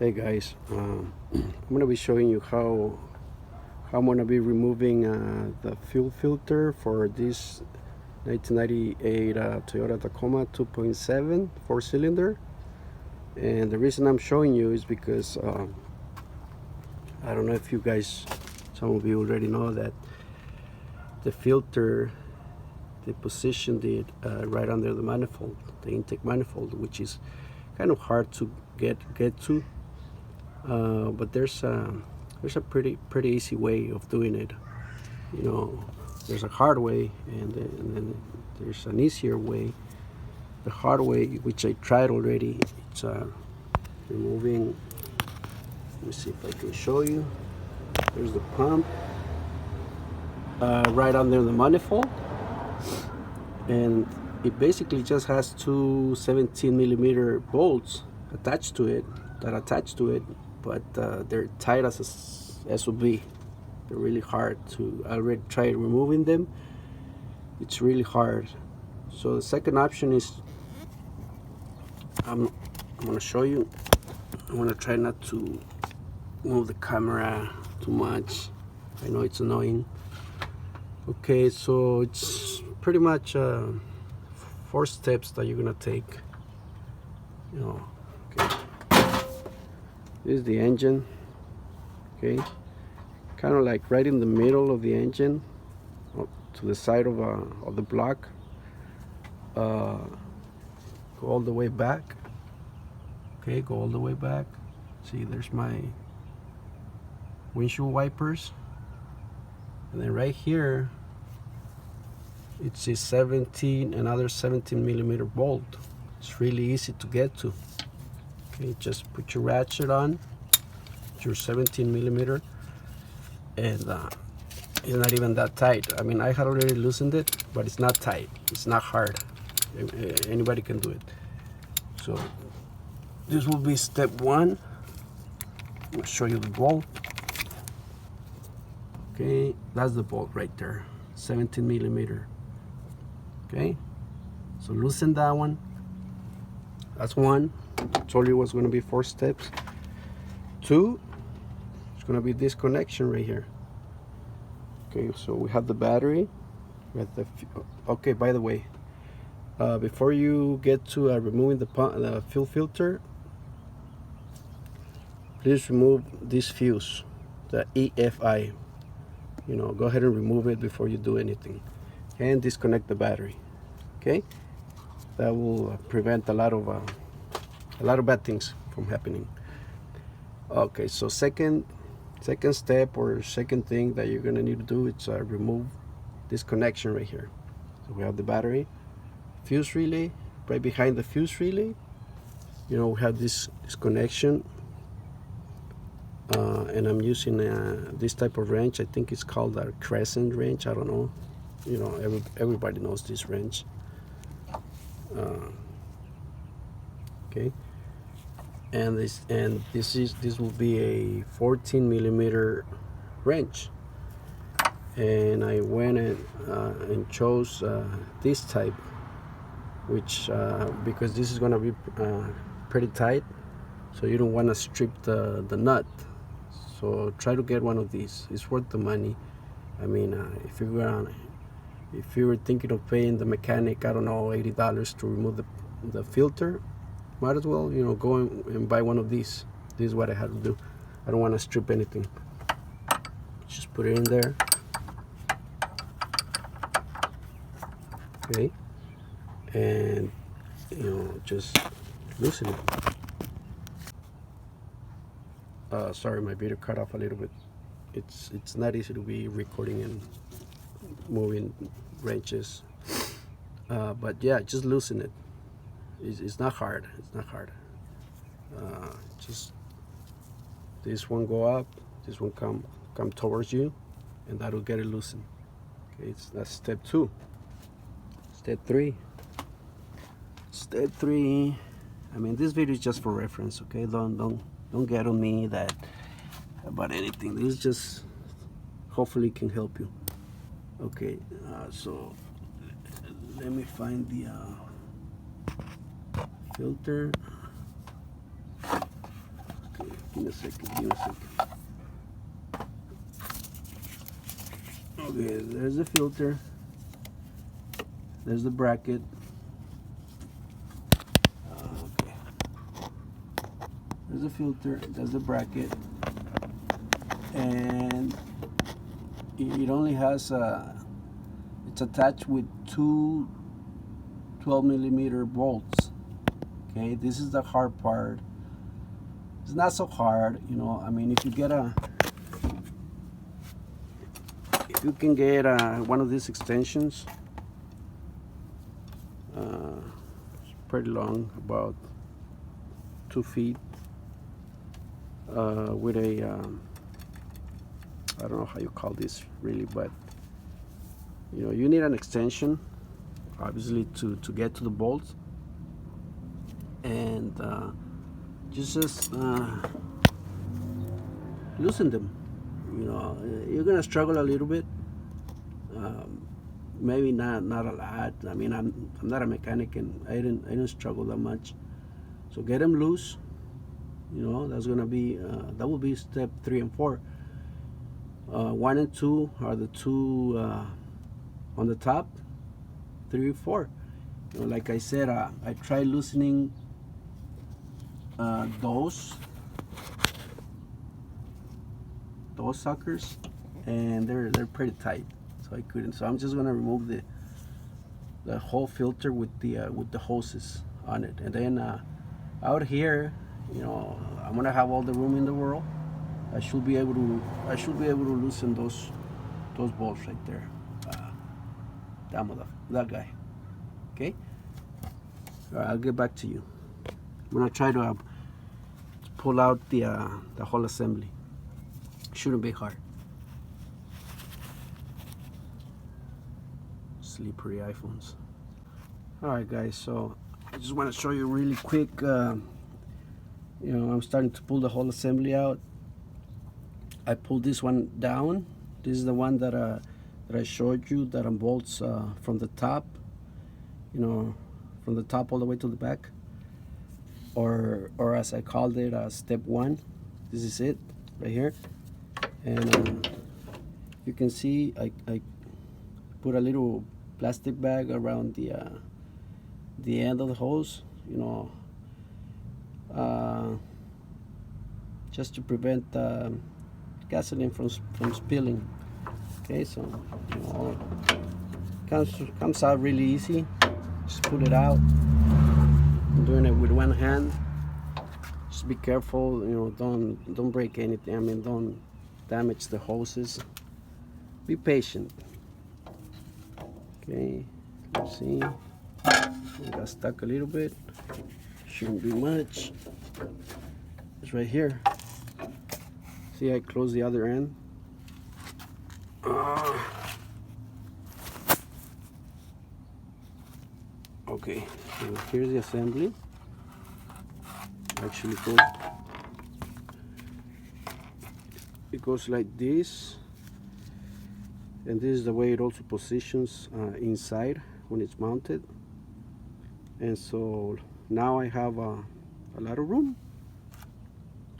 Hey guys, I'm gonna be showing you how I'm gonna be removing the fuel filter for this 1998 Toyota Tacoma 2.7 4-cylinder. And the reason I'm showing you is because I don't know if you guys, some of you already know that the filter, they positioned it right under the manifold, the intake manifold, which is kind of hard to get to. But there's a pretty easy way of doing it. You know, there's a hard way, and then there's an easier way. The hard way, which I tried already, it's removing. Let me see if I can show you. There's the pump right under the manifold, and it basically just has two 17mm bolts attached to it, but they're tight as a SOB. They're really hard to. I already tried removing them. It's really hard. So the second option is I'm gonna show you. I'm gonna try not to move the camera too much. I know it's annoying. Okay, so it's pretty much 4 steps that you're gonna take. You know, okay. This is the engine. Okay, kind of like right in the middle of the engine, to the side of the block. Go all the way back. Okay, go all the way back. See, there's my windshield wipers, and then right here it's a another 17mm bolt. It's really easy to get to. Okay, just put your ratchet on, your 17mm, and it's not even that tight. I mean, I had already loosened it, but it's not tight. It's not hard. Anybody can do it. So this will be step 1. I'll show you the bolt. Okay, that's the bolt right there, 17mm. Okay, so loosen that one. That's 1. I told you it was going to be 4 steps. 2, it's going to be this connection right here. Okay, so we have the battery with the. Okay, by the way, before you get to removing the fuel filter, please remove this fuse, the EFI. You know, go ahead and remove it before you do anything, and disconnect the battery. Okay, that will prevent a lot of bad things from happening. Okay, so second step, or second thing that you're gonna need to do, is remove this connection right here. So we have the battery, fuse relay. Right behind the fuse relay, you know, we have this connection, and I'm using this type of wrench. I think it's called a crescent wrench. I don't know. You know, everybody knows this wrench. Okay, and this will be a 14mm wrench, and I went and chose this type, which because this is going to be pretty tight, so you don't want to strip the nut. So try to get one of these. It's worth the money. I mean, if you were thinking of paying the mechanic, I don't know, $80 to remove the filter, might as well, you know, go and buy one of these. This is what I had to do. I don't want to strip anything. Just put it in there. Okay, and you know, just loosen it. Sorry, my video cut off a little bit. It's not easy to be recording and moving wrenches, but yeah, just loosen it. It's not hard. It's not hard. Just this one go up, this one come towards you, and that'll get it loosened. Okay, that's step 2. Step 3. Step 3. I mean, this video is just for reference. Okay, don't get on me that about anything. This is just hopefully can help you. Okay, so let me find the filter. Okay. Give me a second. Okay, there's the filter. There's the bracket. Okay. There's the filter. There's the bracket. And it only has it's attached with two 12mm bolts. Okay, this is the hard part. It's not so hard, you know. I mean, if you can get one of these extensions, it's pretty long, about 2 feet, with a I don't know how you call this really, but you know, you need an extension obviously to get to the bolts, and just loosen them. You know, you're gonna struggle a little bit, maybe not a lot. I mean, I'm not a mechanic, and I didn't struggle that much. So get them loose. You know, that's gonna be that will be step 3 and 4. 1 and 2 are the two on the top. 3 and 4. You know, like I said, I tried loosening those suckers, and they're pretty tight, so I couldn't. So I'm just gonna remove the whole filter with the hoses on it, and then out here, you know, I'm gonna have all the room in the world. I should be able to loosen those bolts right there. That guy. Okay. All right, I'll get back to you. I'm gonna try to pull out the whole assembly. Shouldn't be hard. Slippery iPhones. All right, guys. So I just want to show you really quick. You know, I'm starting to pull the whole assembly out. I pulled this one down. This is the one that I showed you that unbolts from the top. You know, from the top all the way to the back, or as I called it, step 1. This is it right here, and you can see I put a little plastic bag around the end of the hose, you know, just to prevent gasoline from spilling. Okay, so you know, comes out really easy. Just pull it out. I'm doing it with one hand. Just be careful, you know, don't break anything. I mean, don't damage the hoses. Be patient. Okay, let's see. I got stuck a little bit. Shouldn't be much. It's right here. See, I close the other end. Okay, so here's the assembly. Actually it goes like this, and this is the way it also positions inside when it's mounted. And so now I have a lot of room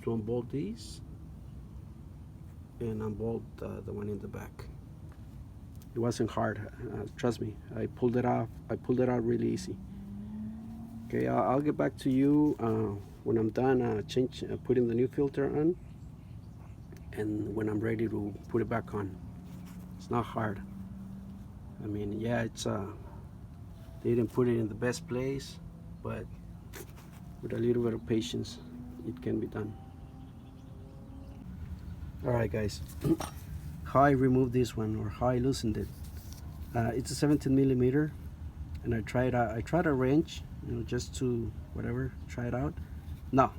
to unbolt these and unbolt the one in the back. It wasn't hard, trust me. I pulled it out really easy. Okay, I'll get back to you when I'm done putting the new filter on, and when I'm ready to put it back on. It's not hard. I mean, yeah, it's they didn't put it in the best place, but with a little bit of patience, it can be done. All right, guys. How I removed this one, or how I loosened it. It's a 17mm, and I tried a wrench, you know, just to try it out. No, it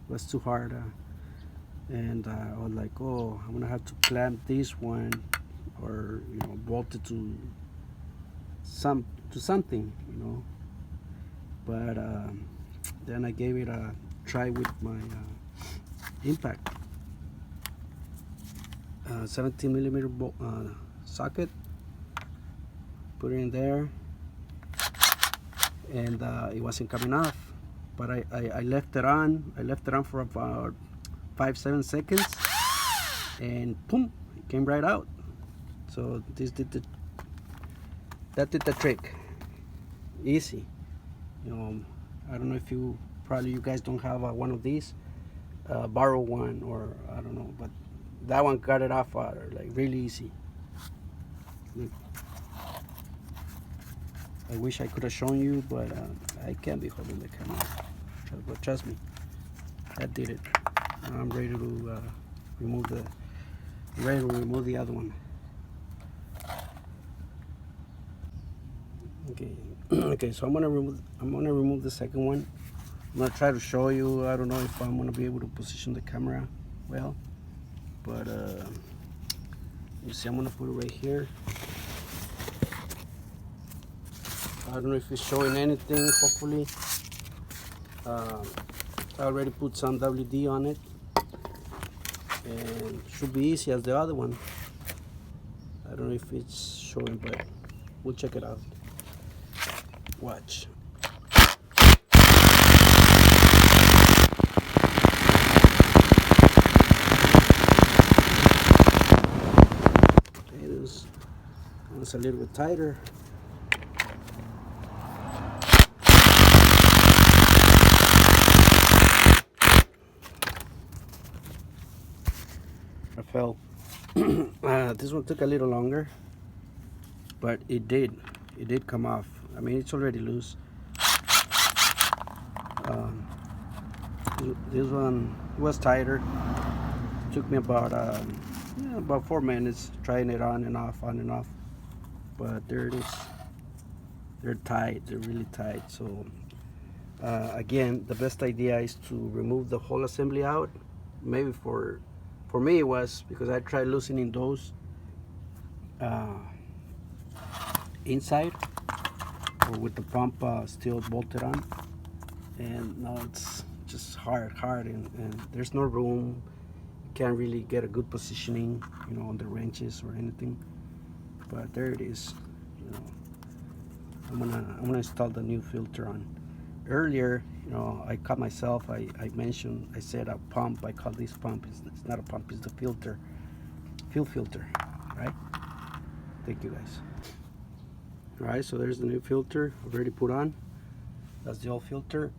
was too hard, and I was like, oh, I'm gonna have to clamp this one, or you know, bolt it to something, you know. But then I gave it a try with my impact. 17mm socket, put it in there, and it wasn't coming off, but I left it on for about 5-7 seconds, and boom, it came right out. So that did the trick. Easy. I don't know if you guys don't have one of these. Borrow one, or I don't know, but that one got it off like really easy. Look. I wish I could have shown you, but I can't be holding the camera. But trust me, that did it. I'm ready to remove the other one. Okay. Okay, so I'm gonna remove the second one. I'm gonna try to show you. I don't know if I'm gonna be able to position the camera well, but you see, I'm gonna put it right here. I don't know if it's showing anything. Hopefully, I already put some WD on it, and should be easy as the other one. I don't know if it's showing, but we'll check it out. Watch. Okay, this one's a little bit tighter. I fell. This one took a little longer, but it did come off. I mean, it's already loose. This one was tighter. Took me about 4 minutes trying it on and off, but there it is. They're tight. They're really tight. So again, the best idea is to remove the whole assembly out. Maybe for me it was because I tried loosening those inside, or with the pump still bolted on, and now it's just hard, and there's no room. You can't really get a good positioning, on the wrenches or anything. But there it is. I'm gonna install the new filter on. Earlier, I caught myself. I said a pump. I call this pump. It's not a pump. It's the filter, fuel filter, right? Thank you, guys. All right, so there's the new filter already put on. That's the old filter.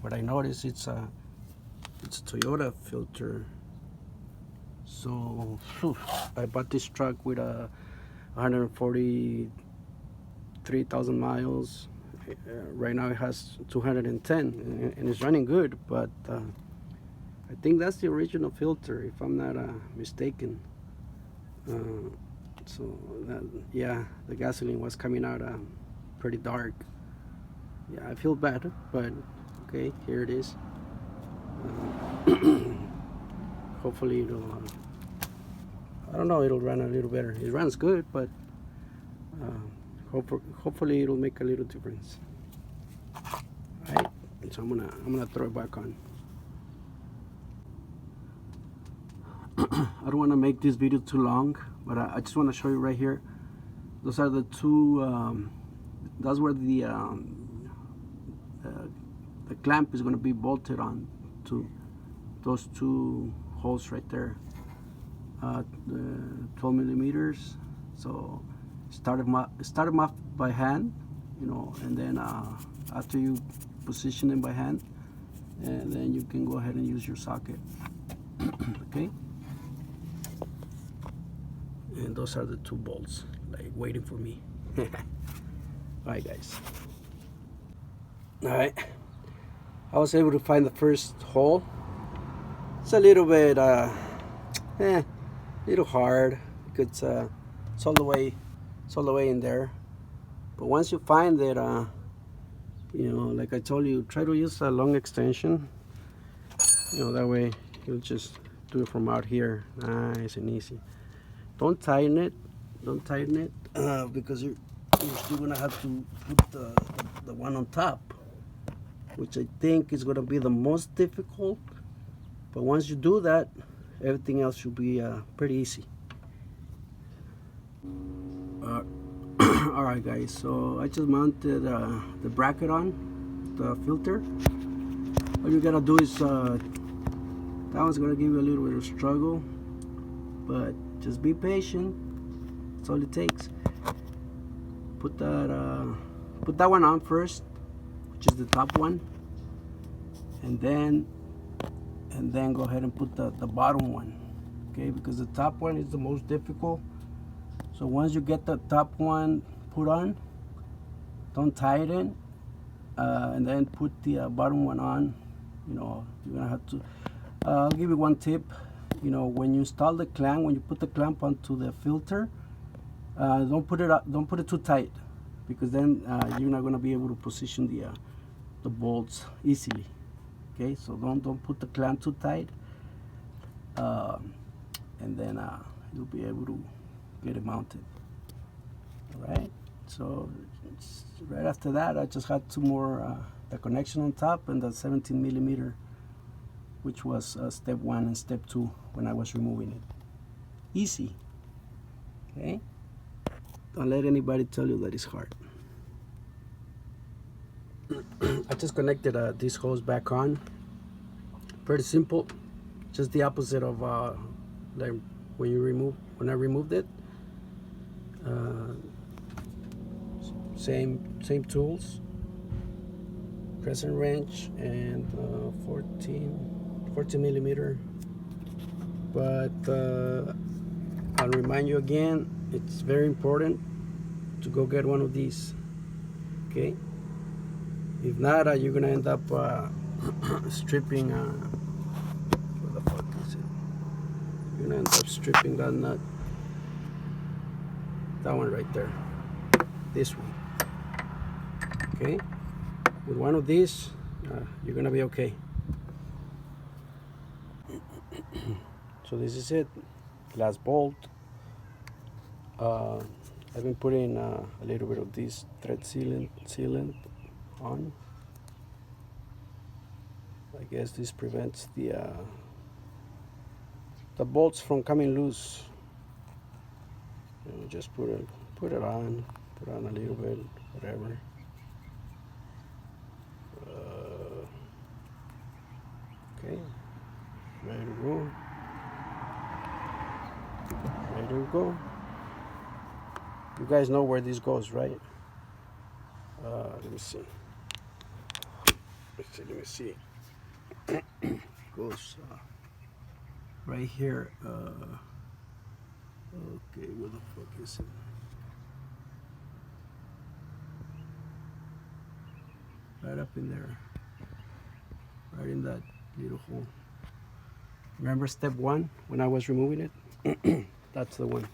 What I noticed, it's a Toyota filter. So I bought this truck with 143,000 miles. Right now it has 210, and it's running good, but I think that's the original filter, if I'm not mistaken. So yeah, the gasoline was coming out pretty dark. Yeah, I feel bad, but okay, here it is. Hopefully it'll I don't know, it'll run a little better. It runs good, but hopefully it'll make a little difference. All right, so I'm gonna throw it back on. I don't want to make this video too long, but I just want to show you right here. Those are the two. That's where the clamp is going to be bolted on to those two holes right there. 12 millimeters. So start them off by hand, and then after you position them by hand, and then you can go ahead and use your socket. Okay. And those are the two bolts, like waiting for me. Alright, guys. Alright, I was able to find the first hole. It's a little bit little hard because it's all the way in there. But once you find it, like I told you, try to use a long extension. That way you'll just do it from out here, nice and easy. Don't tighten it, because you're still gonna have to put the one on top, which I think is gonna be the most difficult. But once you do that, everything else should be pretty easy. All right, guys. So I just mounted the bracket on the filter. All you gotta do is That one's gonna give you a little bit of struggle, but just be patient. That's all it takes. Put that one on first, which is the top one, and then go ahead and put the bottom one, okay? Because the top one is the most difficult. So once you get the top one put on, don't tighten, and then put the bottom one on. You know, you're gonna have to. I'll give you one tip. You know, when you install the clamp, when you put the clamp onto the filter, don't put it too tight, because then you're not gonna be able to position the bolts easily. Okay, so don't put the clamp too tight, and then you'll be able to get it mounted. All right. So right after that, I just had two more, the connection on top and the 17 millimeter, which was step 1 and step 2 when I was removing it. Easy. Okay. Don't let anybody tell you that it's hard. I just connected this hose back on. Pretty simple. Just the opposite of like when I removed it. Same tools. Crescent wrench and 14 millimeter. But I'll remind you again, it's very important to go get one of these. Okay. If not, you're gonna end up stripping. Where the fuck is it? You're gonna end up stripping that nut. That one right there. This one. Okay. With one of these, you're gonna be okay. So this is it. Last bolt. I've been putting a little bit of this thread sealant on. I guess this prevents the bolts from coming loose. You know, just put it on a little bit, whatever. Okay, ready to go. Ready to go. You guys know where this goes, right? Let me see. Let me see. It goes right here. Okay, where the fuck is it? Right up in there. Right in that little hole. Remember step 1 when I was removing it? That's the one.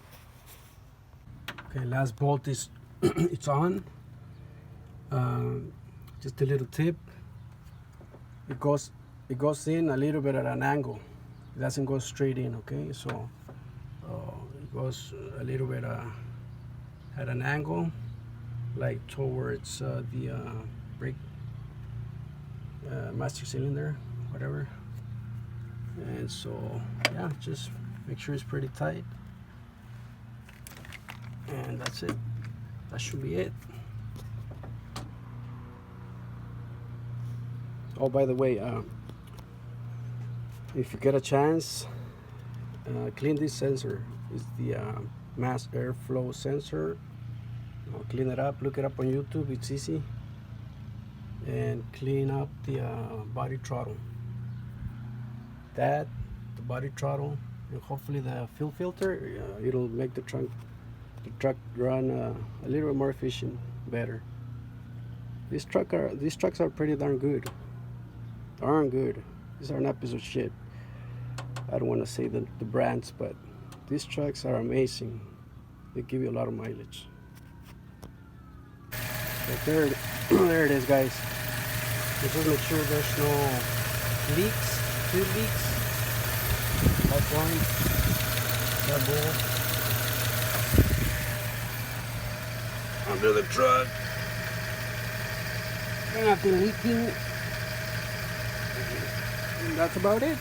Okay, last bolt is it's on. Just a little tip. It goes in a little bit at an angle. It doesn't go straight in. Okay, so it goes a little bit at an angle, like towards the brake master cylinder, whatever. And so yeah, just make sure it's pretty tight, and that's it. That should be it. Oh, by the way, if you get a chance, clean this sensor. It's the mass airflow sensor. Clean it up. Look it up on YouTube. It's easy. And clean up the body throttle. The body throttle, and hopefully the fuel filter. It'll make the truck run a little bit more efficient, better. These trucks are pretty darn good. These are not piece of shit. I don't want to say the brands, but these trucks are amazing. They give you a lot of mileage. But there it is, guys. So just make sure there's no leaks, fuel leaks. That one, that bolt. Under the truck. Nothing leaking. And that's about it.